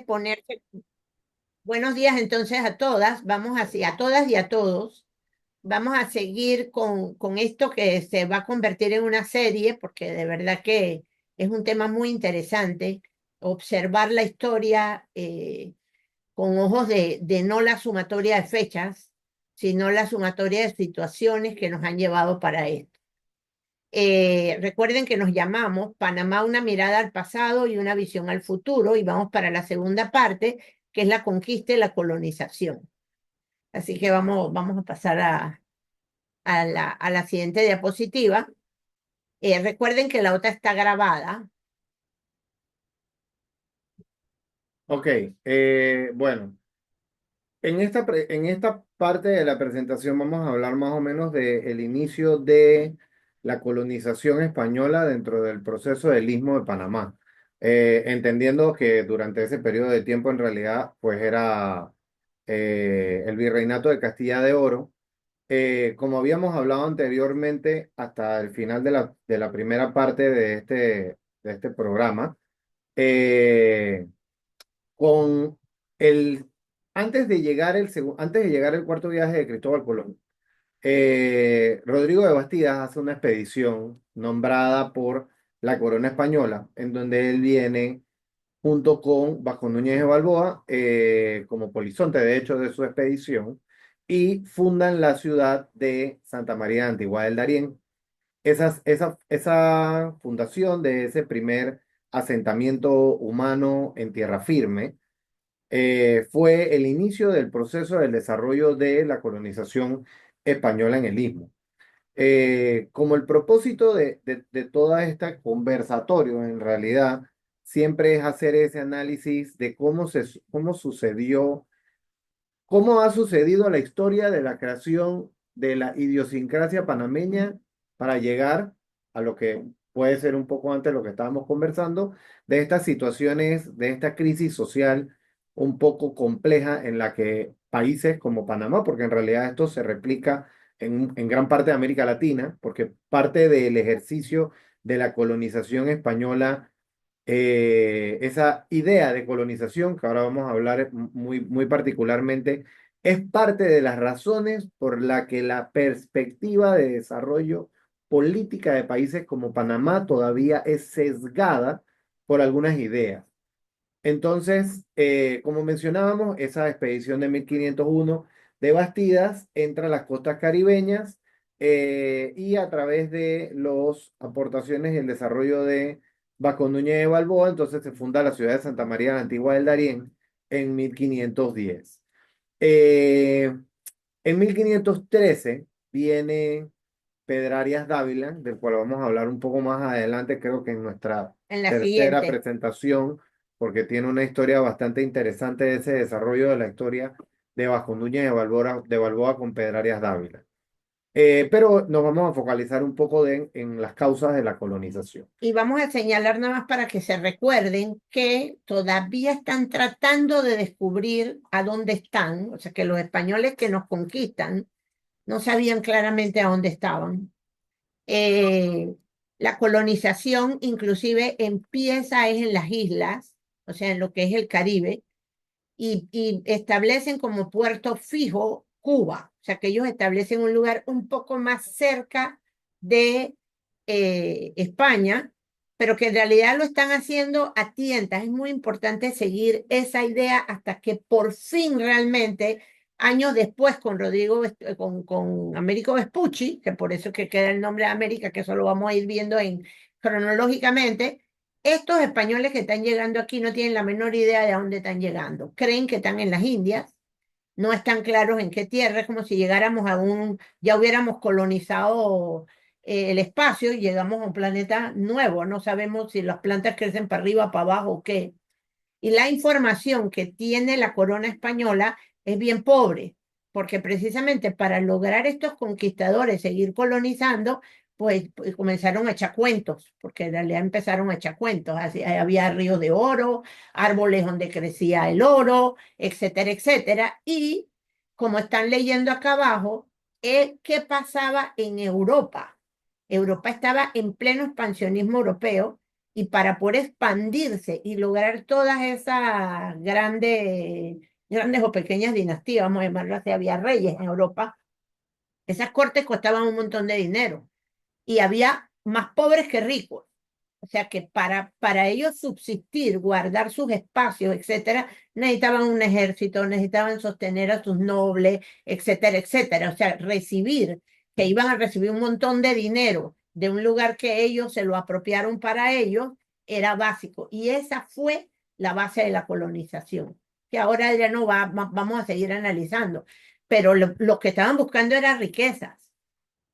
ponerse. Buenos días entonces a todas, a todas y a todos. Vamos a seguir con esto que se va a convertir en una serie, porque de verdad que es un tema muy interesante, observar la historia con ojos de no la sumatoria de fechas, sino la sumatoria de situaciones que nos han llevado para esto. Recuerden que nos llamamos Panamá, una mirada al pasado y una visión al futuro, y vamos para la segunda parte, que es la conquista y la colonización. Así que vamos a pasar a la siguiente diapositiva. Recuerden que la otra está grabada. Ok, bueno, en esta parte de la presentación vamos a hablar más o menos del inicio de la colonización española dentro del proceso del Istmo de Panamá. Entendiendo que durante ese periodo de tiempo en realidad pues era el virreinato de Castilla de Oro. Como habíamos hablado anteriormente, hasta el final de la primera parte de este programa, eh, con el, antes de llegar el cuarto viaje de Cristóbal Colón, Rodrigo de Bastidas hace una expedición nombrada por la corona española, en donde él viene junto con Vasco Núñez de Balboa como polizonte, de hecho, de su expedición, y fundan la ciudad de Santa María de Antigua del Darién. Esa fundación de ese primer asentamiento humano en tierra firme fue el inicio del proceso del desarrollo de la colonización española en el Istmo. Como el propósito de toda esta conversatorio, en realidad, siempre es hacer ese análisis de cómo sucedió, cómo ha sucedido la historia de la creación de la idiosincrasia panameña para llegar a lo que puede ser un poco antes de lo que estábamos conversando, de estas situaciones, de esta crisis social un poco compleja en la que países como Panamá, porque en realidad esto se replica en gran parte de América Latina, porque parte del ejercicio de la colonización española, esa idea de colonización, que ahora vamos a hablar muy particularmente, es parte de las razones por la que la perspectiva de desarrollo política de países como Panamá todavía es sesgada por algunas ideas. Entonces, como mencionábamos, esa expedición de 1501 de Bastidas entra a las costas caribeñas y a través de las aportaciones y el desarrollo de Vasco Núñez de Balboa, entonces se funda la ciudad de Santa María de la Antigua del Darién en 1510. Eh, en 1513 viene Pedrarias Dávila, del cual vamos a hablar un poco más adelante, creo que en nuestra En la tercera siguiente. presentación, porque tiene una historia bastante interesante de ese desarrollo de la historia de Vasco Núñez de Balboa con Pedrarias Dávila. Pero nos vamos a focalizar un poco en las causas de la colonización. Y vamos a señalar nada más para que se recuerden que todavía están tratando de descubrir a dónde están, o sea, que los españoles que nos conquistan no sabían claramente a dónde estaban. Eh, la colonización inclusive empieza es en las islas, o sea, en lo que es el Caribe, y establecen como puerto fijo Cuba, o sea, que ellos establecen un lugar un poco más cerca de España, pero que en realidad lo están haciendo a tientas. Es muy importante seguir esa idea hasta que por fin realmente, años después, con Américo Vespucci, que por eso es que queda el nombre de América, que eso lo vamos a ir viendo cronológicamente, estos españoles que están llegando aquí no tienen la menor idea de a dónde están llegando. Creen que están en las Indias, no están claros en qué tierra, es como si llegáramos ya hubiéramos colonizado el espacio y llegamos a un planeta nuevo. No sabemos si las plantas crecen para arriba, para abajo o qué. Y la información que tiene la corona española es bien pobre, porque precisamente para lograr estos conquistadores seguir colonizando, pues comenzaron a echar cuentos, porque en realidad empezaron a echar cuentos. Así, había ríos de oro, árboles donde crecía el oro, etcétera, etcétera. Y como están leyendo acá abajo, ¿qué pasaba en Europa? Europa estaba en pleno expansionismo europeo Y para poder expandirse y lograr todas esas grandes o pequeñas dinastías, vamos a llamarlo así, había reyes en Europa, esas cortes costaban un montón de dinero y había más pobres que ricos. O sea que para ellos subsistir, guardar sus espacios, etcétera, necesitaban un ejército, necesitaban sostener a sus nobles, etcétera, etcétera. O sea, que iban a recibir un montón de dinero de un lugar que ellos se lo apropiaron para ellos, era básico. Y esa fue la base de la colonización, que ahora ya no vamos a seguir analizando. Pero lo que estaban buscando era riquezas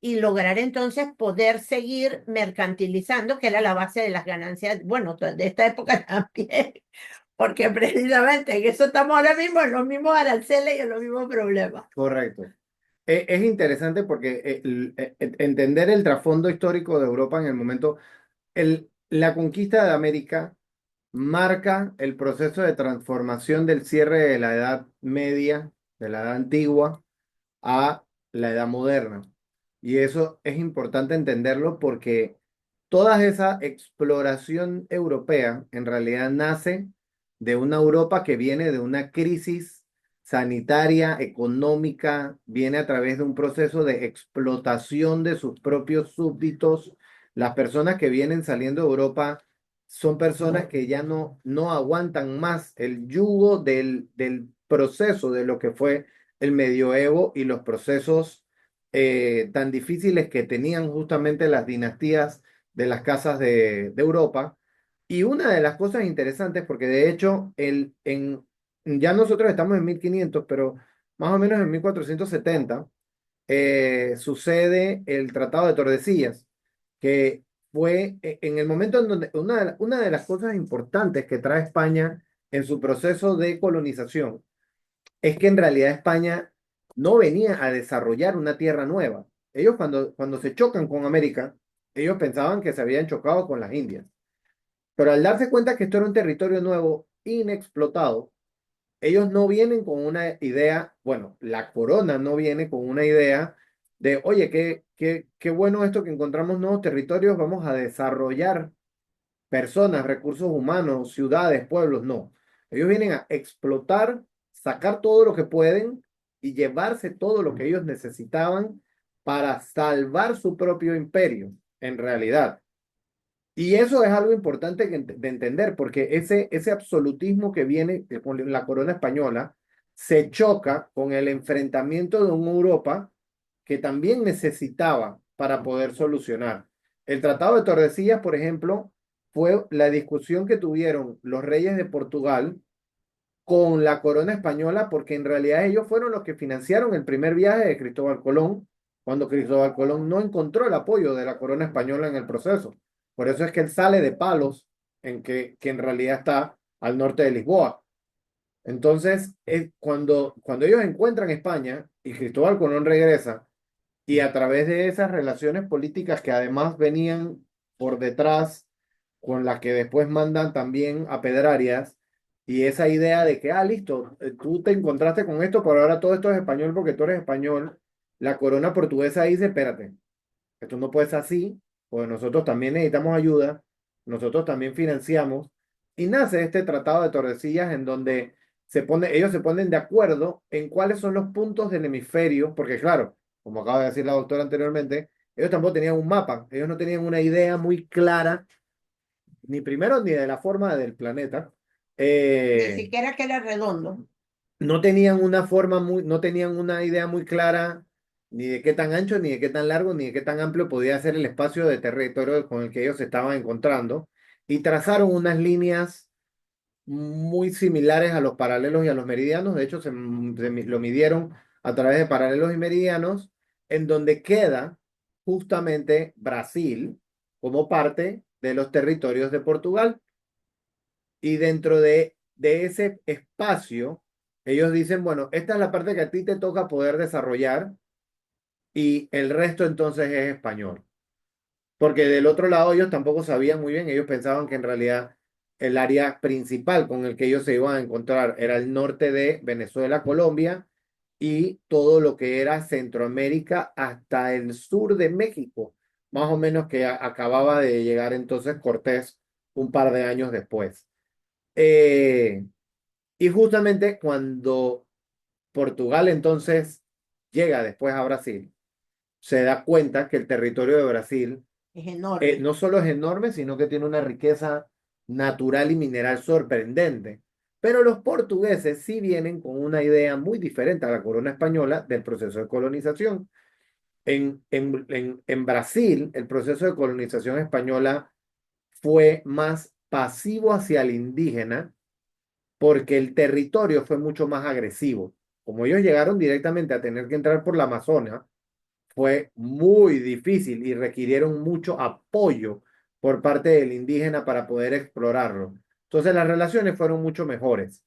y lograr entonces poder seguir mercantilizando, que era la base de las ganancias, bueno, de esta época también, porque precisamente en eso estamos ahora mismo, en los mismos aranceles y en los mismos problemas. Correcto. Es interesante porque entender el trasfondo histórico de Europa en el momento, la conquista de América marca el proceso de transformación del cierre de la Edad Media, de la Edad Antigua, a la Edad Moderna. Y eso es importante entenderlo porque toda esa exploración europea en realidad nace de una Europa que viene de una crisis sanitaria, económica, viene a través de un proceso de explotación de sus propios súbditos. Las personas que vienen saliendo de Europa son personas que ya no aguantan más el yugo del proceso de lo que fue el medioevo y los procesos tan difíciles que tenían justamente las dinastías de las casas de Europa. Y una de las cosas interesantes, porque de hecho ya nosotros estamos en 1500 pero más o menos en 1470 sucede el Tratado de Tordesillas, que fue en el momento en donde una de las cosas importantes que trae España en su proceso de colonización es que en realidad España no venía a desarrollar una tierra nueva. Ellos cuando se chocan con América, ellos pensaban que se habían chocado con las Indias. Pero al darse cuenta que esto era un territorio nuevo, inexplotado, ellos no vienen con una idea, bueno, la corona no viene con una idea de, oye, qué bueno esto que encontramos nuevos territorios, vamos a desarrollar personas, recursos humanos, ciudades, pueblos, no. Ellos vienen a explotar, sacar todo lo que pueden y llevarse todo lo que ellos necesitaban para salvar su propio imperio, en realidad. Y eso es algo importante de entender, porque ese absolutismo que viene con la corona española se choca con el enfrentamiento de una Europa que también necesitaba para poder solucionar. El Tratado de Tordesillas, por ejemplo, fue la discusión que tuvieron los reyes de Portugal con la corona española, porque en realidad ellos fueron los que financiaron el primer viaje de Cristóbal Colón, cuando Cristóbal Colón no encontró el apoyo de la corona española en el proceso. Por eso es que él sale de Palos, que en realidad está al norte de Lisboa. Entonces, cuando ellos encuentran España y Cristóbal Colón regresa, y a través de esas relaciones políticas que además venían por detrás, con las que después mandan también a Pedrarias, y esa idea de que, listo, tú te encontraste con esto, pero ahora todo esto es español porque tú eres español, la corona portuguesa dice, espérate, esto no puede ser así, porque nosotros también necesitamos ayuda, nosotros también financiamos, y nace este Tratado de Tordesillas en donde ellos se ponen de acuerdo en cuáles son los puntos del hemisferio, porque claro, como acaba de decir la doctora anteriormente, ellos tampoco tenían un mapa, ellos no tenían una idea muy clara, ni primero ni de la forma del planeta. Ni Eh, siquiera que era redondo. no tenían una no tenían una idea muy clara ni de qué tan ancho, ni de qué tan largo, ni de qué tan amplio podía ser el espacio de territorio con el que ellos se estaban encontrando, y trazaron unas líneas muy similares a los paralelos y a los meridianos. De hecho, lo midieron a través de paralelos y meridianos, en donde queda justamente Brasil como parte de los territorios de Portugal. Y dentro de ese espacio, ellos dicen, bueno, esta es la parte que a ti te toca poder desarrollar y el resto entonces es español. Porque del otro lado ellos tampoco sabían muy bien, ellos pensaban que en realidad el área principal con el que ellos se iban a encontrar era el norte de Venezuela, Colombia y todo lo que era Centroamérica hasta el sur de México, más o menos que acababa de llegar entonces Cortés un par de años después. Eh, y justamente cuando Portugal entonces llega después a Brasil, se da cuenta que el territorio de Brasil Es enorme. no solo es enorme, sino que tiene una riqueza natural y mineral sorprendente. Pero los portugueses sí vienen con una idea muy diferente a la corona española del proceso de colonización. En Brasil, el proceso de colonización española fue más pasivo hacia el indígena porque el territorio fue mucho más agresivo. Como ellos llegaron directamente a tener que entrar por la Amazonia, fue muy difícil y requirieron mucho apoyo por parte del indígena para poder explorarlo. Entonces las relaciones fueron mucho mejores.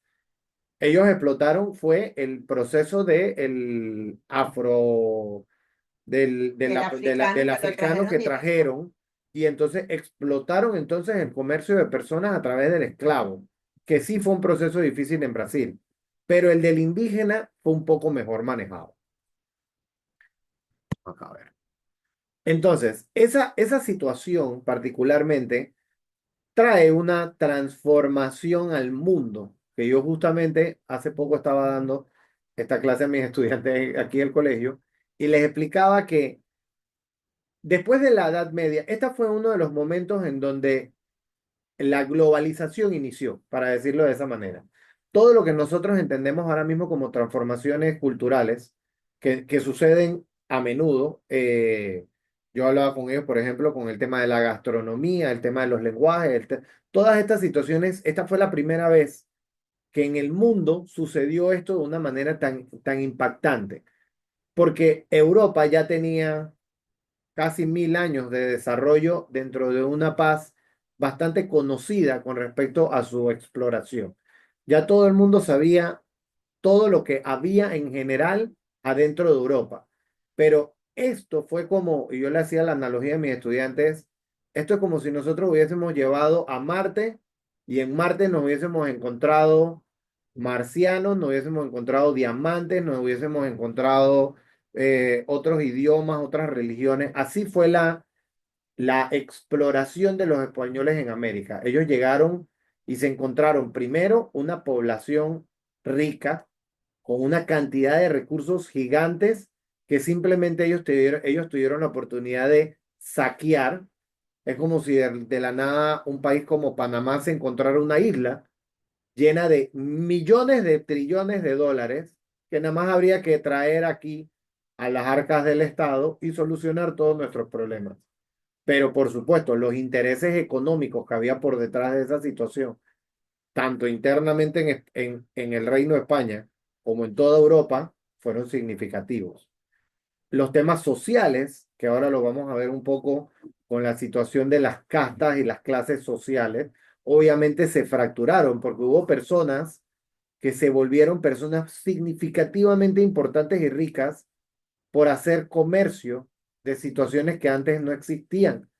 Ellos explotaron fue el proceso Del africano del que lo africano trajeron que directo. trajeron y entonces explotaron entonces el comercio de personas a través del esclavo, que sí fue un proceso difícil en Brasil, pero el del indígena fue un poco mejor manejado. Acá, a ver. Entonces, esa situación particularmente trae una transformación al mundo, que yo justamente hace poco estaba dando esta clase a mis estudiantes aquí del colegio y les explicaba que después de la Edad Media, esta fue uno de los momentos en donde la globalización inició, para decirlo de esa manera. Todo lo que nosotros entendemos ahora mismo como transformaciones culturales que suceden a menudo, yo hablaba con ellos, por ejemplo, con el tema de la gastronomía, el tema de los lenguajes, todas estas situaciones, esta fue la primera vez que en el mundo sucedió esto de una manera tan impactante, porque Europa ya tenía casi 1000 años de desarrollo dentro de una paz bastante conocida con respecto a su exploración. Ya todo el mundo sabía todo lo que había en general adentro de Europa, pero esto fue como, y yo le hacía la analogía a mis estudiantes, esto es como si nosotros hubiésemos llevado a Marte y en Marte nos hubiésemos encontrado marcianos, nos hubiésemos encontrado diamantes, nos hubiésemos encontrado otros idiomas, otras religiones. Así fue la exploración de los españoles en América. Ellos llegaron y se encontraron primero una población rica, con una cantidad de recursos gigantes que simplemente ellos tuvieron la oportunidad de saquear. Es como si de la nada un país como Panamá se encontrara una isla llena de millones de trillones de dólares que nada más habría que traer aquí a las arcas del Estado y solucionar todos nuestros problemas. Pero por supuesto, los intereses económicos que había por detrás de esa situación, tanto internamente en el Reino de España como en toda Europa, fueron significativos. Los temas sociales, que ahora lo vamos a ver un poco con la situación de las castas y las clases sociales, obviamente se fracturaron porque hubo personas que se volvieron personas significativamente importantes y ricas por hacer comercio de situaciones que antes no existían.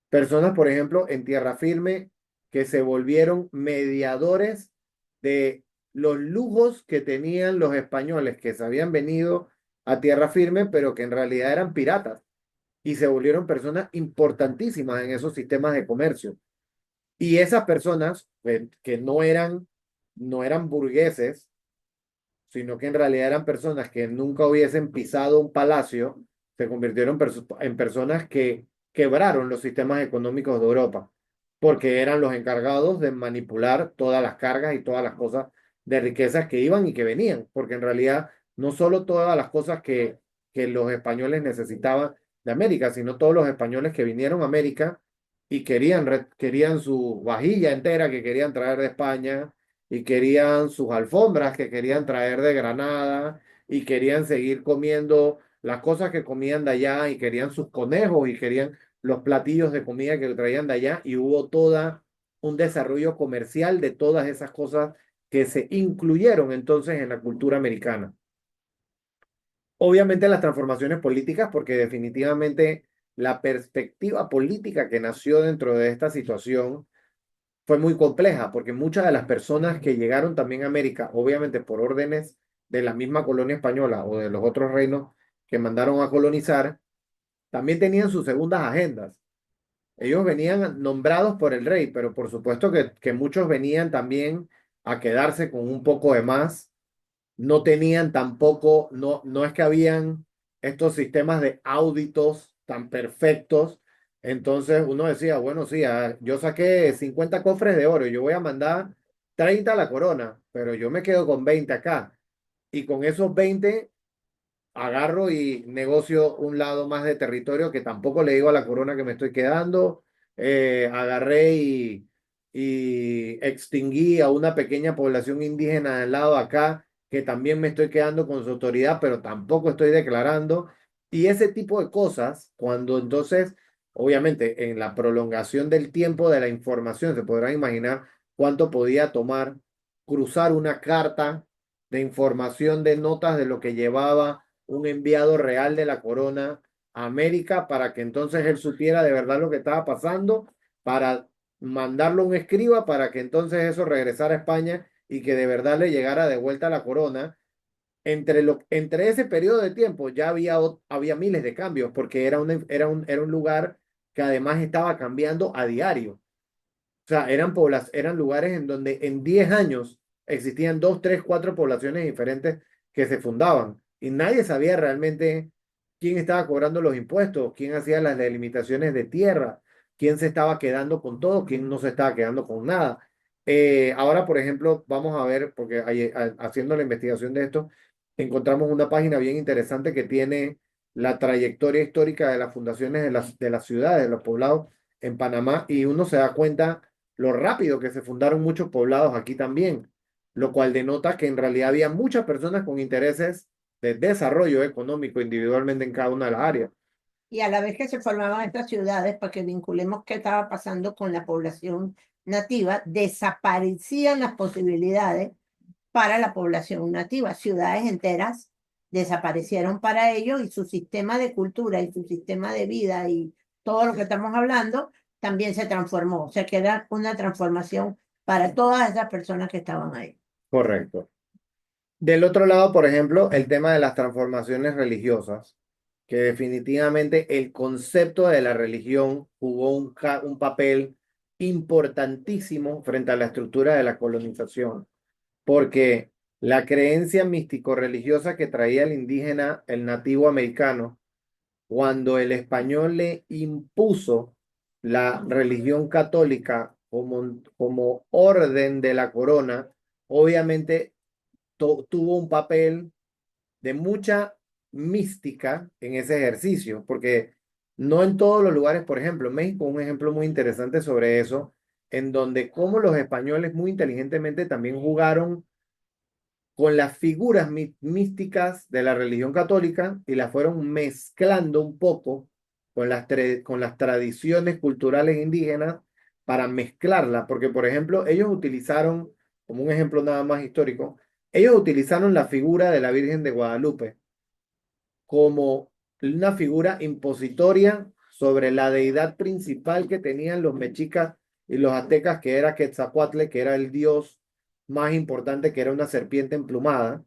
Personas, por ejemplo, en tierra firme que se volvieron mediadores de los lujos que tenían los españoles que se habían venido a tierra firme, pero que en realidad eran piratas y se volvieron personas importantísimas en esos sistemas de comercio. Y esas personas que no eran burgueses, sino que en realidad eran personas que nunca hubiesen pisado un palacio, se convirtieron en personas que quebraron los sistemas económicos de Europa, porque eran los encargados de manipular todas las cargas y todas las cosas de riquezas que iban y que venían, porque en realidad no solo todas las cosas que los españoles necesitaban de América, sino todos los españoles que vinieron a América y querían su vajilla entera que querían traer de España y querían sus alfombras que querían traer de Granada y querían seguir comiendo las cosas que comían de allá y querían sus conejos y querían los platillos de comida que traían de allá y hubo toda un desarrollo comercial de todas esas cosas que se incluyeron entonces en la cultura americana. Obviamente las transformaciones políticas, porque definitivamente la perspectiva política que nació dentro de esta situación fue muy compleja, porque muchas de las personas que llegaron también a América, obviamente por órdenes de la misma colonia española o de los otros reinos que mandaron a colonizar, también tenían sus segundas agendas. Ellos venían nombrados por el rey, pero por supuesto que muchos venían también a quedarse con un poco de más. No tenían tampoco, no es que habían estos sistemas de auditos tan perfectos. Entonces uno decía, bueno, sí, yo saqué 50 cofres de oro, yo voy a mandar 30 a la corona, pero yo me quedo con 20 acá. Y con esos 20 agarro y negocio un lado más de territorio que tampoco le digo a la corona que me estoy quedando. Agarré y extinguí a una pequeña población indígena del lado de acá, que también me estoy quedando con su autoridad, pero tampoco estoy declarando. Y ese tipo de cosas, cuando entonces, obviamente, en la prolongación del tiempo de la información, se podrán imaginar cuánto podía tomar cruzar una carta de información de notas de lo que llevaba un enviado real de la corona a América para que entonces él supiera de verdad lo que estaba pasando, para mandarlo a un escriba para que entonces eso regresara a España y que de verdad le llegara de vuelta a la corona. Entre ese periodo de tiempo ya había miles de cambios porque era un lugar que además estaba cambiando a diario. O sea, eran lugares en donde en 10 años existían dos, tres, cuatro poblaciones diferentes que se fundaban y nadie sabía realmente quién estaba cobrando los impuestos, quién hacía las delimitaciones de tierra, quién se estaba quedando con todo, quién no se estaba quedando con nada. Ahora, por ejemplo, vamos a ver, porque haciendo la investigación de esto, encontramos una página bien interesante que tiene la trayectoria histórica de las fundaciones de las ciudades, de los poblados en Panamá, y uno se da cuenta lo rápido que se fundaron muchos poblados aquí también, lo cual denota que en realidad había muchas personas con intereses de desarrollo económico individualmente en cada una de las áreas. Y a la vez que se formaban estas ciudades, para que vinculemos qué estaba pasando con la población nativa, desaparecían las posibilidades para la población nativa. Ciudades enteras desaparecieron para ellos y su sistema de cultura y su sistema de vida y todo lo que estamos hablando también se transformó. O sea, que era una transformación para todas esas personas que estaban ahí. Correcto. Del otro lado, por ejemplo, el tema de las transformaciones religiosas, que definitivamente el concepto de la religión jugó un papel importantísimo frente a la estructura de la colonización, porque la creencia místico-religiosa que traía el indígena, el nativo americano, cuando el español le impuso la religión católica como orden de la corona, obviamente tuvo un papel de mucha mística en ese ejercicio, porque no en todos los lugares, por ejemplo, México, un ejemplo muy interesante sobre eso, en donde como los españoles muy inteligentemente también jugaron con las figuras místicas de la religión católica y las fueron mezclando un poco con las tradiciones culturales indígenas para mezclarla, porque por ejemplo, ellos utilizaron, como un ejemplo nada más histórico, ellos utilizaron la figura de la Virgen de Guadalupe como una figura impositoria sobre la deidad principal que tenían los mexicas y los aztecas, que era Quetzalcóatl, que era el dios más importante, que era una serpiente emplumada.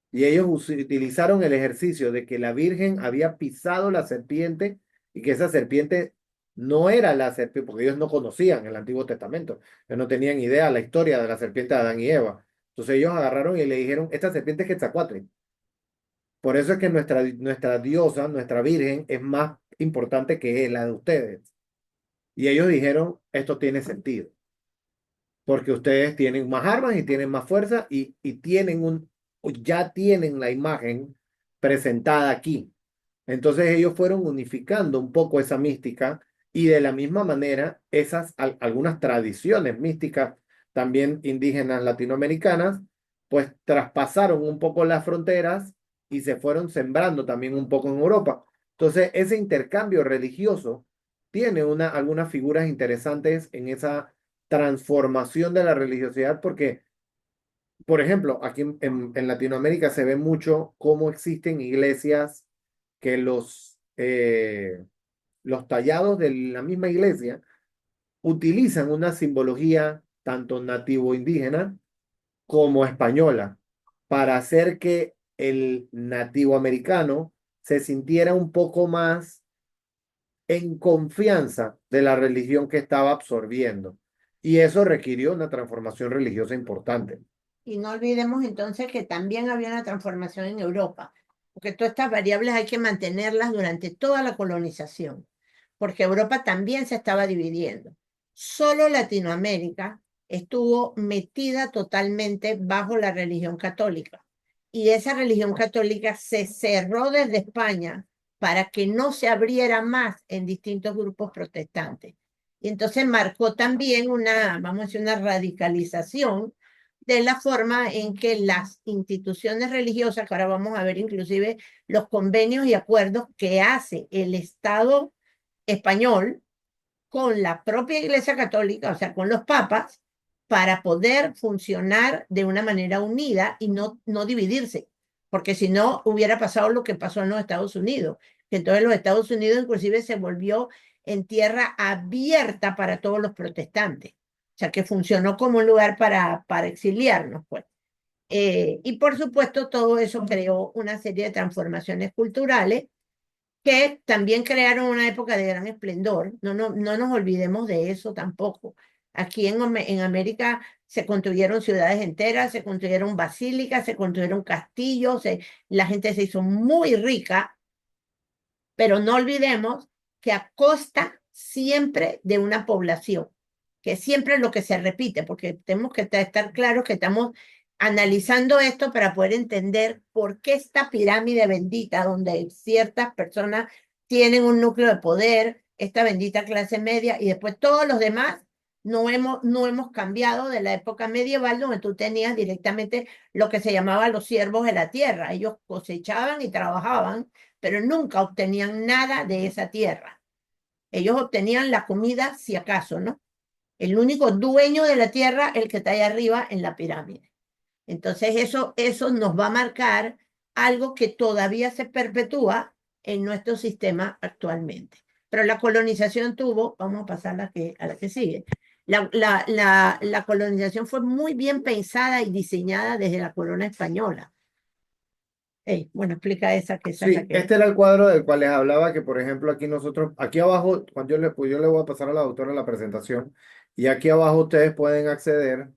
Y ellos utilizaron el ejercicio de que la Virgen había pisado la serpiente y que esa serpiente no era la serpiente, porque ellos no conocían el Antiguo Testamento, ellos no tenían idea de la historia de la serpiente de Adán y Eva. Entonces ellos agarraron y le dijeron, esta serpiente es Quetzalcóatl. Por eso es que nuestra diosa, nuestra Virgen, es más importante que la de ustedes. Y ellos dijeron, esto tiene sentido, porque ustedes tienen más armas y tienen más fuerza y ya tienen la imagen presentada aquí. Entonces ellos fueron unificando un poco esa mística y de la misma manera algunas tradiciones místicas también indígenas latinoamericanas, pues traspasaron un poco las fronteras y se fueron sembrando también un poco en Europa. Entonces ese intercambio religioso tiene algunas figuras interesantes en esa transformación de la religiosidad porque, por ejemplo, aquí en Latinoamérica se ve mucho cómo existen iglesias que los tallados de la misma iglesia utilizan una simbología tanto nativo-indígena como española para hacer que el nativo americano se sintiera un poco más en confianza de la religión que estaba absorbiendo. Y eso requirió una transformación religiosa importante. Y no olvidemos entonces que también había una transformación en Europa, porque todas estas variables hay que mantenerlas durante toda la colonización, porque Europa también se estaba dividiendo. Solo Latinoamérica estuvo metida totalmente bajo la religión católica. Y esa religión católica se cerró desde España para que no se abriera más en distintos grupos protestantes. Y entonces marcó también una, vamos a decir, una radicalización de la forma en que las instituciones religiosas, que ahora vamos a ver inclusive los convenios y acuerdos que hace el Estado español con la propia Iglesia Católica, o sea, con los papas, para poder funcionar de una manera unida y no dividirse, porque si no hubiera pasado lo que pasó en los Estados Unidos, que entonces los Estados Unidos inclusive se volvió en tierra abierta para todos los protestantes, o sea, que funcionó como un lugar para exiliarnos, pues. Y por supuesto, todo eso creó una serie de transformaciones culturales que también crearon una época de gran esplendor. No nos olvidemos de eso tampoco. Aquí en América se construyeron ciudades enteras, se construyeron basílicas, se construyeron castillos, la gente se hizo muy rica, pero no olvidemos que a costa siempre de una población, que siempre es lo que se repite, porque tenemos que estar claros que estamos analizando esto para poder entender por qué esta pirámide bendita, donde ciertas personas tienen un núcleo de poder, esta bendita clase media, y después todos los demás no hemos cambiado de la época medieval, donde tú tenías directamente lo que se llamaba los siervos de la tierra. Ellos cosechaban y trabajaban, pero nunca obtenían nada de esa tierra. Ellos obtenían la comida si acaso, ¿no? El único dueño de la tierra, el que está ahí arriba en la pirámide. Entonces eso nos va a marcar algo que todavía se perpetúa en nuestro sistema actualmente. Pero la colonización tuvo, vamos a pasar a la que sigue. La colonización fue muy bien pensada y diseñada desde la corona española. Hey, bueno, explica esa, que esa es la Sí, que... este era el cuadro del cual les hablaba, que por ejemplo aquí nosotros, aquí abajo, cuando pues yo le voy a pasar a la doctora la presentación, y aquí abajo ustedes pueden acceder.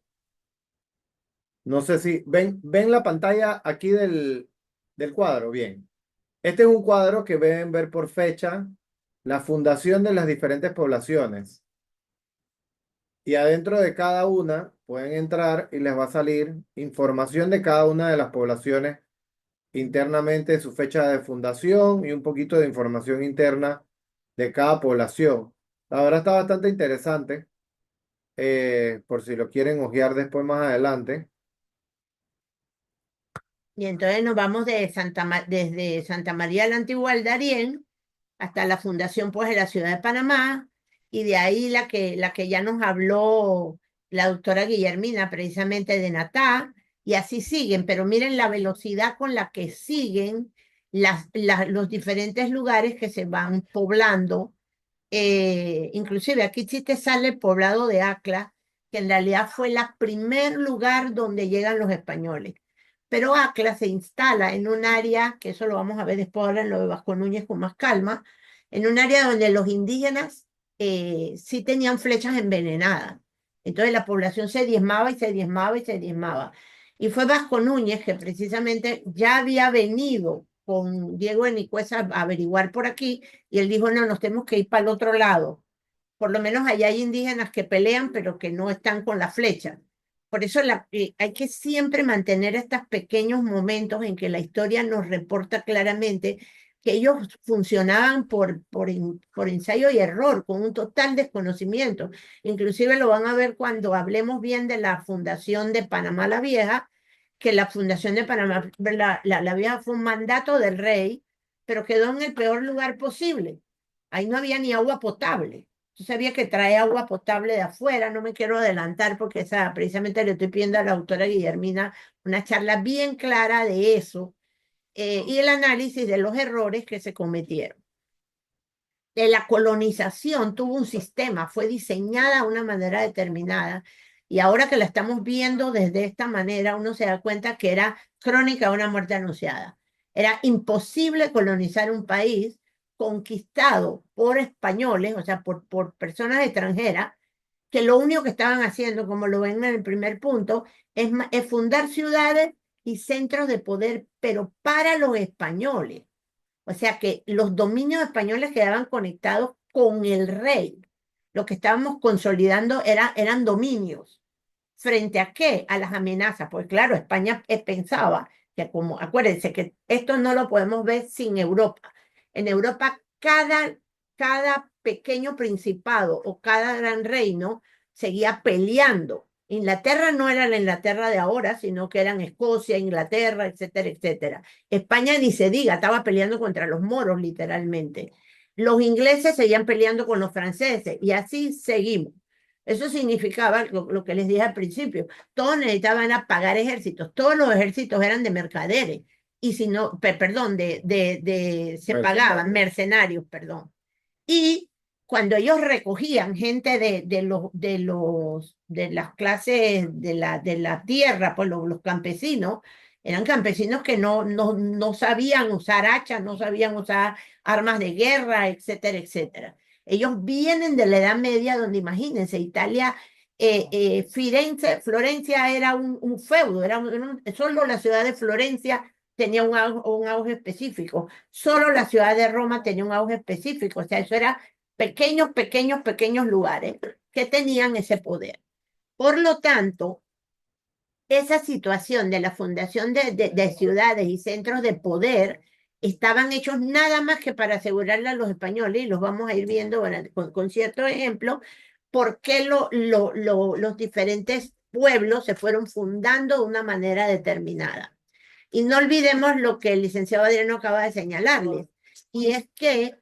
No sé si ven la pantalla aquí del cuadro. Bien. Este es un cuadro que deben ver por fecha la fundación de las diferentes poblaciones. Y adentro de cada una pueden entrar y les va a salir información de cada una de las poblaciones internamente, su fecha de fundación y un poquito de información interna de cada población. La verdad está bastante interesante, por si lo quieren hojear después más adelante. Y entonces nos vamos desde Santa María la Antigua al Darién hasta la fundación pues de la ciudad de Panamá, y de ahí la que ya nos habló la doctora Guillermina precisamente de Natá, y así siguen, pero miren la velocidad con la que siguen los diferentes lugares que se van poblando. Inclusive aquí sí te sale el poblado de Acla, que en realidad fue el primer lugar donde llegan los españoles. Pero Acla se instala en un área, que eso lo vamos a ver después ahora en lo de Vasco Núñez con más calma, en un área donde los indígenas sí tenían flechas envenenadas. Entonces la población se diezmaba y se diezmaba y se diezmaba. Y fue Vasco Núñez que precisamente ya había venido con Diego de Nicuesa a averiguar por aquí, y él dijo, no, nos tenemos que ir para el otro lado. Por lo menos allá hay indígenas que pelean, pero que no están con la flecha. Por eso hay que siempre mantener estos pequeños momentos en que la historia nos reporta claramente que ellos funcionaban por ensayo y error, con un total desconocimiento. Inclusive lo van a ver cuando hablemos bien de la fundación de Panamá la Vieja, que la fundación de Panamá la Vieja fue un mandato del rey, pero quedó en el peor lugar posible. Ahí no había ni agua potable. Yo sabía que trae agua potable de afuera, no me quiero adelantar porque precisamente le estoy pidiendo a la autora Guillermina una charla bien clara de eso, y el análisis de los errores que se cometieron. De la colonización tuvo un sistema, fue diseñada de una manera determinada, y ahora que la estamos viendo desde esta manera, uno se da cuenta que era crónica de una muerte anunciada. Era imposible colonizar un país conquistado por españoles, o sea, por personas extranjeras, que lo único que estaban haciendo, como lo ven en el primer punto, es fundar ciudades y centros de poder, pero para los españoles. O sea que los dominios españoles quedaban conectados con el rey. Lo que estábamos consolidando eran dominios. ¿Frente a qué? A las amenazas. Pues claro, España pensaba que como, acuérdense que esto no lo podemos ver sin Europa. En Europa, cada pequeño principado o cada gran reino seguía peleando. Inglaterra no era la Inglaterra de ahora, sino que eran Escocia, Inglaterra, etcétera, etcétera. España ni se diga, estaba peleando contra los moros, literalmente. Los ingleses seguían peleando con los franceses y así seguimos. Eso significaba lo que les dije al principio. Todos necesitaban pagar ejércitos. Todos los ejércitos eran de mercaderes. Y si no, perdón, se pagaban, Mercenarios. mercenarios, perdón. Y cuando ellos recogían gente de las clases de la tierra, pues los campesinos, eran campesinos que no sabían usar hachas, no sabían usar armas de guerra, etcétera, etcétera. Ellos vienen de la Edad Media, donde imagínense, Italia, Firenze, Florencia era un feudo, solo la ciudad de Florencia tenía un auge específico. Solo la ciudad de Roma tenía un auge específico, o sea, eso era pequeños, pequeños, pequeños lugares que tenían ese poder. Por lo tanto, esa situación de la fundación de ciudades y centros de poder estaban hechos nada más que para asegurarle a los españoles, y los vamos a ir viendo con ciertos ejemplos, por qué los diferentes pueblos se fueron fundando de una manera determinada. Y no olvidemos lo que el licenciado Adriano acaba de señalarles, y es que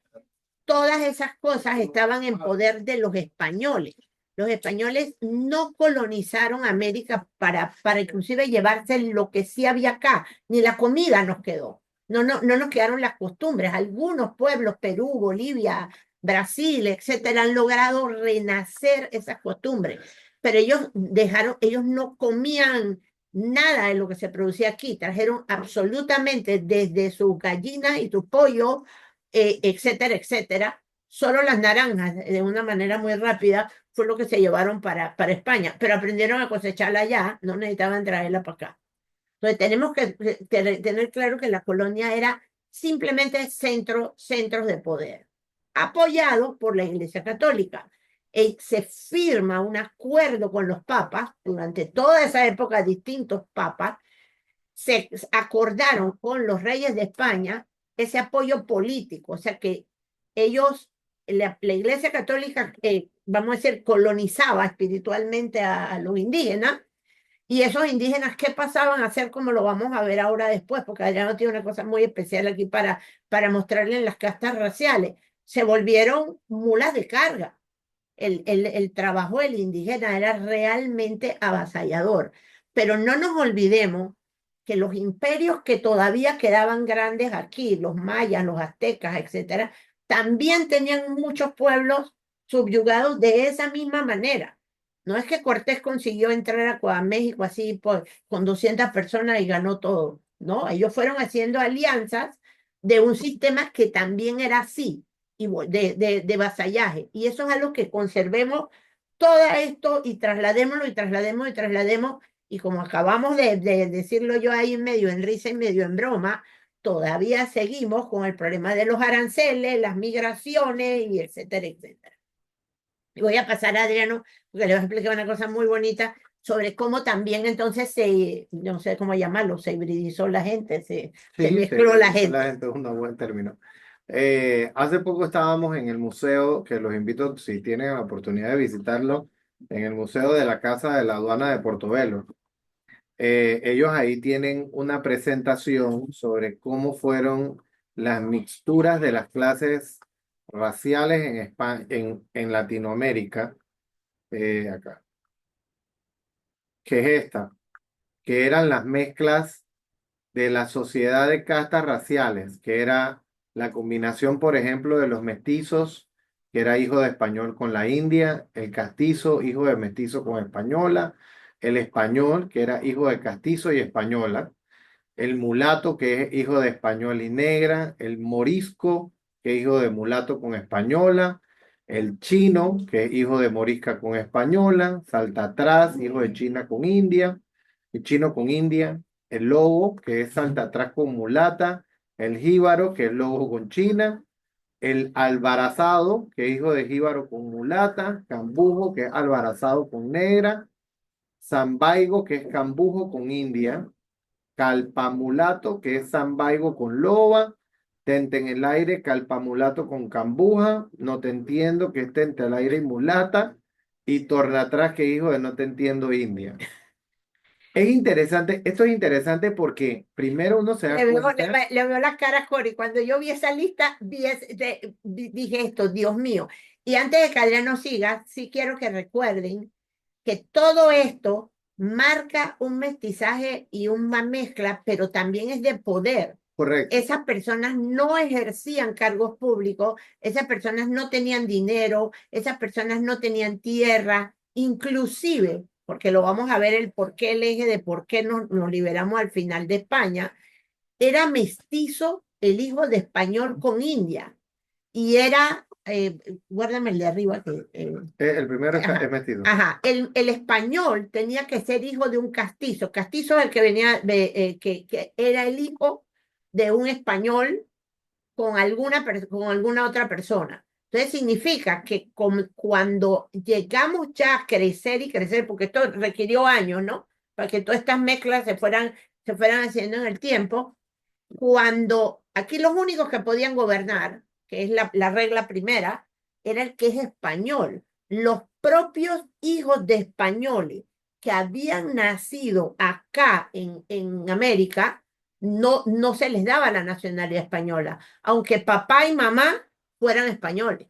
todas esas cosas estaban en poder de los españoles. Los españoles no colonizaron América para inclusive llevarse lo que sí había acá, ni la comida nos quedó. No nos quedaron las costumbres. Algunos pueblos, Perú, Bolivia, Brasil, etcétera, han logrado renacer esas costumbres. Pero ellos no comían nada de lo que se producía aquí. Trajeron absolutamente desde sus gallinas y sus pollos, etcétera, etcétera. Solo las naranjas, de una manera muy rápida, fue lo que se llevaron para España, pero aprendieron a cosecharla allá, no necesitaban traerla para acá. Entonces tenemos que tener claro que la colonia era simplemente centros de poder, apoyados por la Iglesia Católica. Se firma un acuerdo con los papas, durante toda esa época distintos papas, se acordaron con los reyes de España ese apoyo político, o sea que ellos, la Iglesia Católica, vamos a decir, colonizaba espiritualmente a los indígenas, y esos indígenas, ¿qué pasaban a hacer? Como lo vamos a ver ahora después, porque Adriano tiene una cosa muy especial aquí para mostrarle en las castas raciales. Se volvieron mulas de carga. El trabajo del indígena era realmente avasallador. Pero no nos olvidemos que los imperios que todavía quedaban grandes aquí, los mayas, los aztecas, etcétera, también tenían muchos pueblos subyugados de esa misma manera. No es que Cortés consiguió entrar a México así con 200 personas y ganó todo. No, ellos fueron haciendo alianzas de un sistema que también era así, y de vasallaje. Y eso es algo que conservemos todo esto y trasladémoslo y traslademos y traslademos. Y como acabamos de decirlo yo ahí medio en risa y medio en broma, todavía seguimos con el problema de los aranceles, las migraciones y etcétera, etcétera. Y voy a pasar a Adriano, porque le voy a explicar una cosa muy bonita sobre cómo también entonces no sé cómo llamarlo, se hibridizó la gente, se Sí, mezcló la la gente. gente es un buen término. Hace poco estábamos en el museo, que los invito, si tienen la oportunidad de visitarlo, en el Museo de la Casa de la Aduana de Portobelo. Ellos ahí tienen una presentación sobre cómo fueron las mixturas de las clases raciales en Latinoamérica, acá, que es esta, que eran las mezclas de la sociedad de castas raciales, que era la combinación, por ejemplo, de los mestizos, que era hijo de español con la india, el castizo, hijo de mestizo con española, el español, que era hijo de castizo y española, el mulato, que es hijo de español y negra, el morisco, que es hijo de mulato con española, el chino, que es hijo de morisca con española, salta atrás, hijo de china con india, el chino con india, el lobo, que es salta atrás con mulata, el jíbaro, que es lobo con china, el albarazado, que es hijo de jíbaro con mulata, cambujo, que es albarazado con negra, zambaigo, que es cambujo con india, calpamulato, que es zambaigo con loba, tente en el aire, calpamulato con cambuja, no te entiendo, que es tente al aire y mulata, y torna atrás, que es hijo de no te entiendo, india. Es interesante, esto es interesante porque primero uno se da cuenta, Le veo la cara a Cori. Cuando yo vi esa lista, dije esto, Dios mío. Y antes de que Adriano siga, sí quiero que recuerden que todo esto marca un mestizaje y una mezcla, pero también es de poder. correcto, Esas personas no ejercían cargos públicos, esas personas no tenían dinero, esas personas no tenían tierra, inclusive, porque lo vamos a ver el por qué, el eje de por qué nos liberamos al final de España, era mestizo el hijo de español con India y era, guárdame el de arriba que... el primero es ajá, mestizo, ajá, el español tenía que ser hijo de un castizo. Castizo es el que venía, que era el hijo de un español con alguna otra persona. Entonces significa que cuando llegamos ya a crecer y crecer, porque esto requirió años, ¿no? Para que todas estas mezclas se fueran haciendo en el tiempo, cuando aquí los únicos que podían gobernar, que es la regla primera, era el que es español. Los propios hijos de españoles que habían nacido acá en América, no se les daba la nacionalidad española, aunque papá y mamá fueran españoles.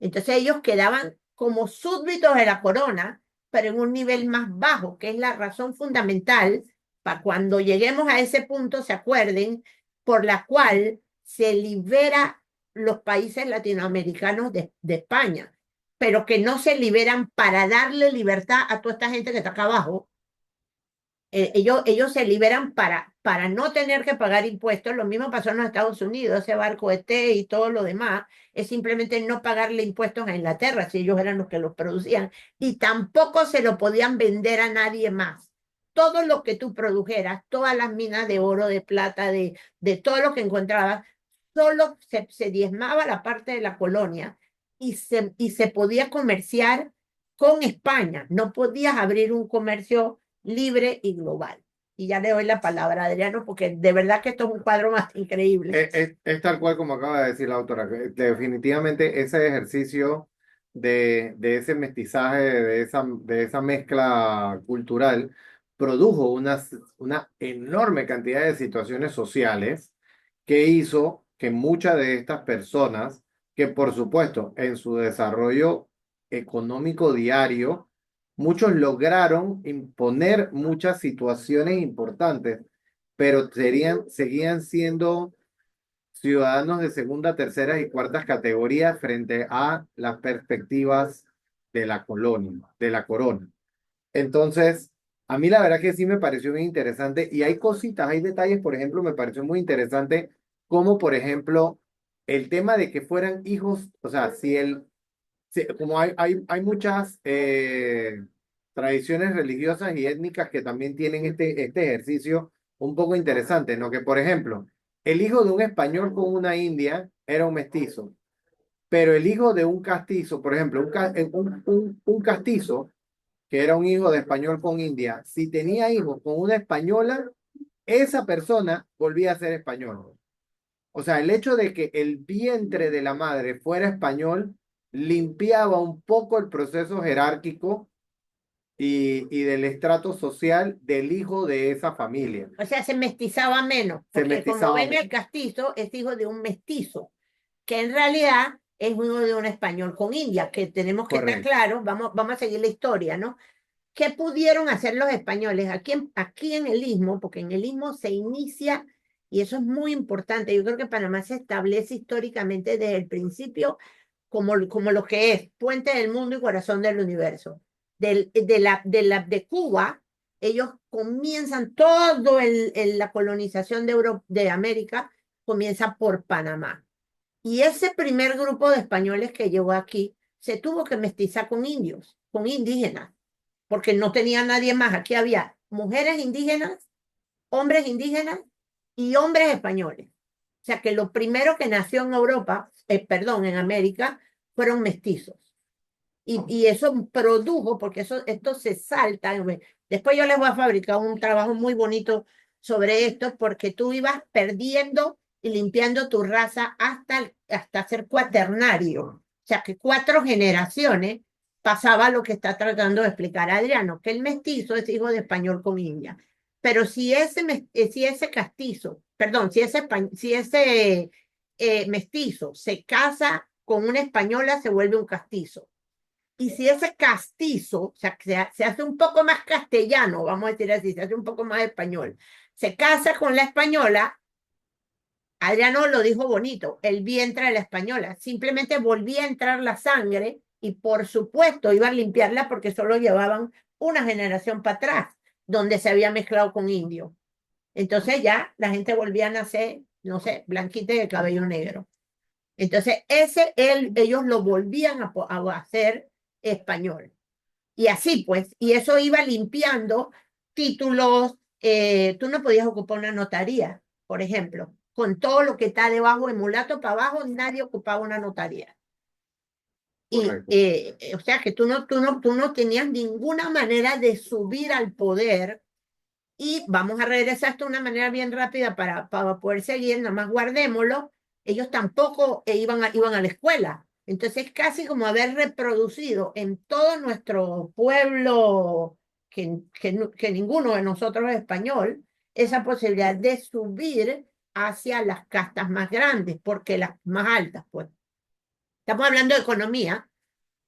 Entonces ellos quedaban como súbditos de la corona, pero en un nivel más bajo, que es la razón fundamental para cuando lleguemos a ese punto, se acuerden, por la cual se libera los países latinoamericanos de España, pero que no se liberan para darle libertad a toda esta gente que está acá abajo. Ellos se liberan para no tener que pagar impuestos. Lo mismo pasó en los Estados Unidos, ese barco de té y todo lo demás, es simplemente no pagarle impuestos a Inglaterra, si ellos eran los que los producían, y tampoco se lo podían vender a nadie más. Todo lo que tú produjeras, todas las minas de oro, de plata, de todo lo que encontrabas, solo se diezmaba la parte de la colonia y se podía comerciar con España. No podías abrir un comercio libre y global. Y ya le doy la palabra a Adriano, porque de verdad que esto es un cuadro más increíble. es tal cual como acaba de decir la autora, que definitivamente ese ejercicio de ese mestizaje, de esa mezcla cultural, produjo una enorme cantidad de situaciones sociales que hizo que muchas de estas personas, que por supuesto en su desarrollo económico diario, muchos lograron imponer muchas situaciones importantes, pero seguían siendo ciudadanos de segunda, tercera y cuartas categorías frente a las perspectivas de la colonia, de la corona. Entonces, a mí la verdad que sí me pareció bien interesante y hay cositas, hay detalles, por ejemplo, me pareció muy interesante como, por ejemplo, el tema de que fueran hijos, o sea, como hay muchas tradiciones religiosas y étnicas que también tienen este ejercicio un poco interesante, ¿no? Que, por ejemplo, el hijo de un español con una india era un mestizo, pero el hijo de un castizo, por ejemplo, un castizo, que era un hijo de español con india, si tenía hijos con una española, esa persona volvía a ser español. O sea, el hecho de que el vientre de la madre fuera español limpiaba un poco el proceso jerárquico y del estrato social del hijo de esa familia. O sea, se mestizaba menos, Se porque como mestizaba ven, menos. el castizo es hijo de un mestizo, que en realidad es hijo de un español con India, que tenemos que estar Correcto. claros, vamos a seguir la historia, ¿no? ¿Qué pudieron hacer los españoles aquí en el Istmo? Porque en el Istmo se inicia, y eso es muy importante, yo creo que Panamá se establece históricamente desde el principio como lo que es puente del mundo y corazón del universo. De Cuba, ellos comienzan la colonización de América, comienza por Panamá. Y ese primer grupo de españoles que llegó aquí se tuvo que mestizar con indios, con indígenas, porque no tenía nadie más. Aquí había mujeres indígenas, hombres indígenas y hombres españoles. O sea que lo primero que nació en Europa, perdón, en América, fueron mestizos. Y eso produjo, porque esto se salta. Después yo les voy a fabricar un trabajo muy bonito sobre esto, porque tú ibas perdiendo y limpiando tu raza hasta ser cuaternario. O sea, que 4 generaciones pasaba lo que está tratando de explicar Adriano, que el mestizo es hijo de español con india. Pero si ese castizo, perdón, si ese mestizo se casa con una española, se vuelve un castizo. Y si ese castizo, o sea, se hace un poco más castellano, vamos a decir así, se hace un poco más español, se casa con la española, Adriano lo dijo bonito, el vientre de la española, simplemente volvía a entrar la sangre y por supuesto iban a limpiarla porque solo llevaban una generación para atrás, donde se había mezclado con indio. Entonces ya la gente volvía a nacer, no sé, blanquita y de cabello negro. Entonces ellos lo volvían a hacer español. Y así pues, y eso iba limpiando títulos. Tú no podías ocupar una notaría, por ejemplo. Con todo lo que está debajo de mulato para abajo, nadie ocupaba una notaría. Y Correcto. o sea que tú no tenías ninguna manera de subir al poder. Y vamos a regresar esto de una manera bien rápida para poder seguir, nada más guardémoslo. Ellos tampoco iban a la escuela. Entonces, casi como haber reproducido en todo nuestro pueblo, que ninguno de nosotros es español, esa posibilidad de subir hacia las castas más grandes, porque las más altas, pues. Estamos hablando de economía,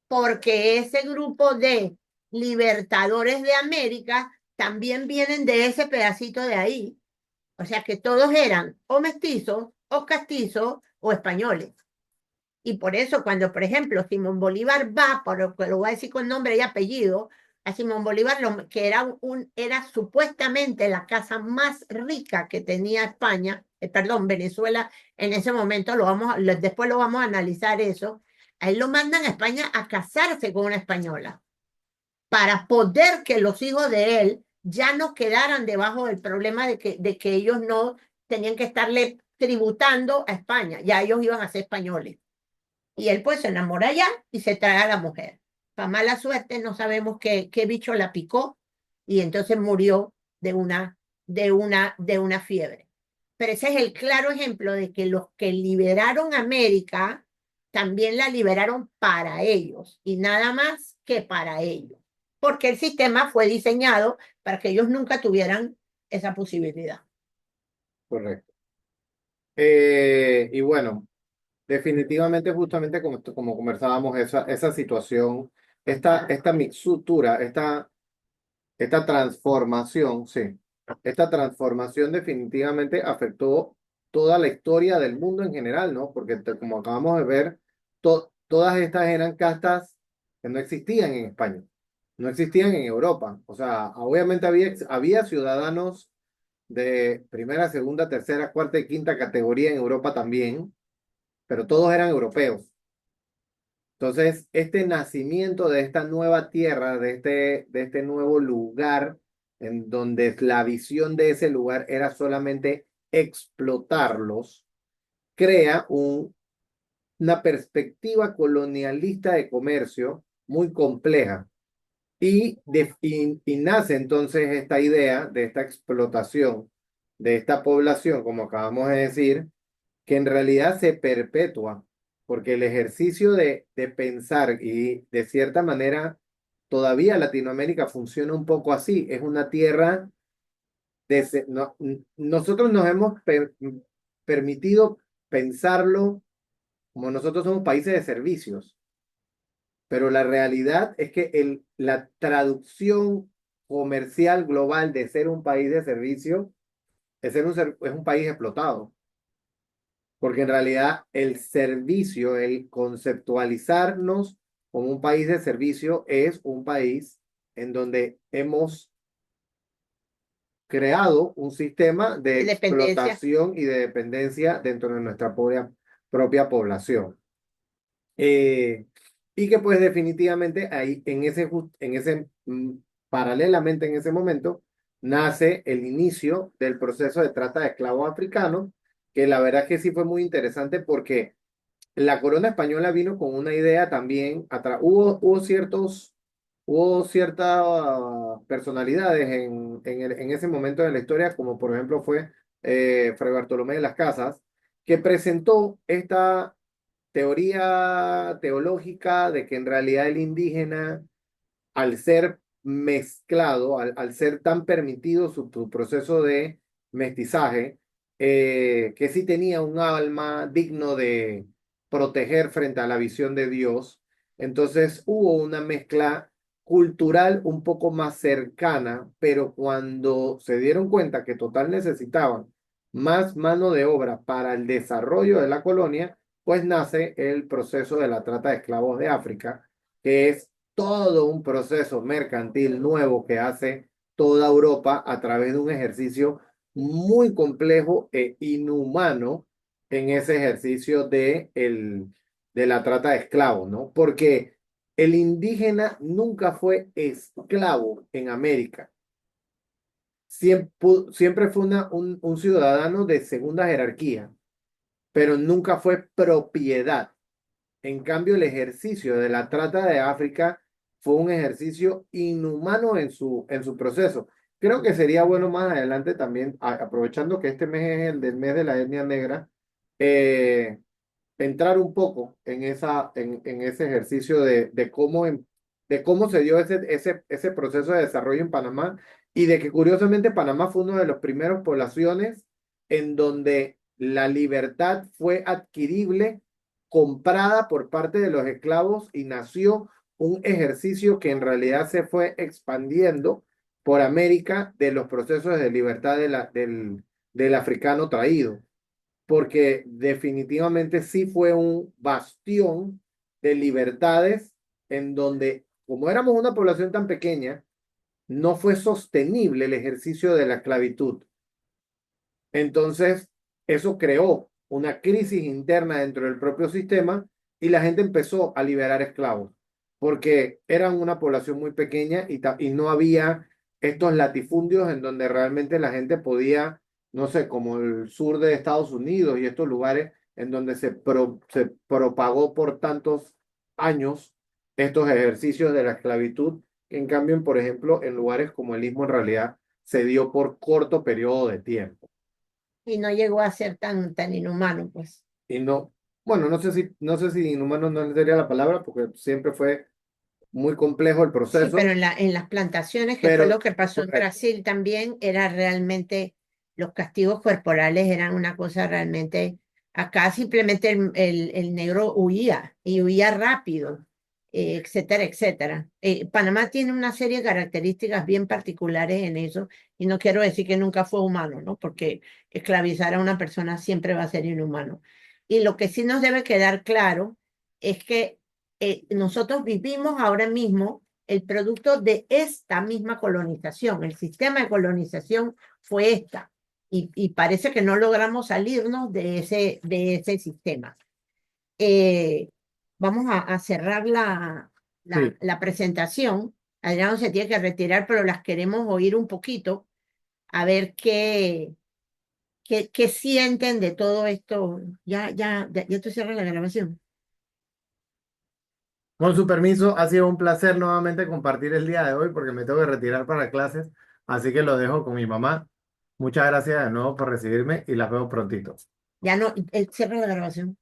porque ese grupo de libertadores de América también vienen de ese pedacito de ahí. O sea que todos eran o mestizos, o castizos, o españoles. Y por eso cuando, por ejemplo, Simón Bolívar va, por lo que lo voy a decir con nombre y apellido, a Simón Bolívar, que era supuestamente la casa más rica que tenía España, perdón, Venezuela en ese momento, después lo vamos a analizar eso, a él lo mandan a España a casarse con una española, para poder que los hijos de él ya no quedaran debajo del problema de que ellos no tenían que estarle tributando a España, ya ellos iban a ser españoles. Y él pues se enamora ya y se trae a la mujer. Para mala suerte no sabemos qué bicho la picó y entonces murió de una fiebre. Pero ese es el claro ejemplo de que los que liberaron América también la liberaron para ellos y nada más que para ellos. Porque el sistema fue diseñado para que ellos nunca tuvieran esa posibilidad. Correcto. Y bueno, definitivamente, justamente como conversábamos, esa situación, esta mixtura, esta transformación, sí, esta transformación definitivamente afectó toda la historia del mundo en general, ¿no? Porque como acabamos de ver, todas estas eran castas que no existían en España, no existían en Europa. O sea, obviamente había ciudadanos de primera, segunda, tercera, cuarta y quinta categoría en Europa también, pero todos eran europeos. Entonces, este nacimiento de esta nueva tierra, de este nuevo lugar, en donde la visión de ese lugar era solamente explotarlos, crea una perspectiva colonialista de comercio muy compleja. Y nace entonces esta idea de esta explotación de esta población, como acabamos de decir, que en realidad se perpetúa, porque el ejercicio de pensar y de cierta manera todavía Latinoamérica funciona un poco así, es una tierra nosotros nos hemos permitido pensarlo como nosotros somos países de servicios, pero la realidad es que la traducción comercial global de ser un país de servicio es un país explotado. Porque en realidad el servicio, el conceptualizarnos como un país de servicio es un país en donde hemos creado un sistema de Dependencia. explotación y de dependencia dentro de nuestra propia propia población. Eh, y que pues definitivamente ahí paralelamente en ese momento nace el inicio del proceso de trata de esclavos africanos, que la verdad es que sí fue muy interesante porque la corona española vino con una idea también, hubo ciertas personalidades en ese momento de la historia, como por ejemplo fue Fray Bartolomé de las Casas, que presentó esta teoría teológica de que en realidad el indígena, al ser mezclado, al ser tan permitido su proceso de mestizaje, que sí tenía un alma digno de proteger frente a la visión de Dios. Entonces hubo una mezcla cultural un poco más cercana, pero cuando se dieron cuenta que total necesitaban más mano de obra para el desarrollo de la colonia, pues nace el proceso de la trata de esclavos de África, que es todo un proceso mercantil nuevo que hace toda Europa a través de un ejercicio muy complejo e inhumano en ese ejercicio de la trata de esclavos, ¿no? Porque el indígena nunca fue esclavo en América. Siempre fue un ciudadano de segunda jerarquía, pero nunca fue propiedad. En cambio, el ejercicio de la trata de África fue un ejercicio inhumano en su proceso. Creo que sería bueno más adelante también, aprovechando que este mes es el del mes de la etnia negra, eh, entrar un poco en ese ejercicio de cómo se dio ese proceso de desarrollo en Panamá y de que curiosamente Panamá fue una de las primeras poblaciones en donde la libertad fue adquirible, comprada por parte de los esclavos y nació un ejercicio que en realidad se fue expandiendo por América de los procesos de libertad del africano traído, porque definitivamente sí fue un bastión de libertades en donde, como éramos una población tan pequeña, no fue sostenible el ejercicio de la esclavitud. Entonces, eso creó una crisis interna dentro del propio sistema y la gente empezó a liberar esclavos, porque eran una población muy pequeña y no había estos latifundios en donde realmente la gente podía, no sé, como el sur de Estados Unidos y estos lugares en donde se propagó por tantos años estos ejercicios de la esclavitud. En cambio, por ejemplo, en lugares como el Istmo en realidad se dio por corto periodo de tiempo. Y no llegó a ser tan inhumano, pues. Y no, bueno, no sé si inhumano no sería la palabra, porque siempre fue muy complejo el Sí, pero proceso, en las plantaciones, que fue lo pero que pasó en correcto. Brasil también, era realmente, los castigos corporales eran una cosa realmente, acá simplemente el negro huía y huía rápido, etcétera, etcétera. Panamá tiene una serie de características bien particulares en eso, y no quiero decir que nunca fue humano, ¿no? Porque esclavizar a una persona siempre va a ser inhumano. Y lo que sí nos debe quedar claro es que nosotros vivimos ahora mismo el producto de esta misma colonización. El sistema de colonización fue esta. Y parece que no logramos salirnos de ese sistema. Eh, Vamos a cerrar Sí. la presentación. Adriano se tiene que retirar, pero las queremos oír un poquito, a ver qué sienten de todo esto. Ya tú cierras la grabación. Con su permiso, ha sido un placer nuevamente compartir el día de hoy porque me tengo que retirar para clases, así que lo dejo con mi mamá. Muchas gracias de nuevo por recibirme y las veo prontito. Ya no, cierra la grabación.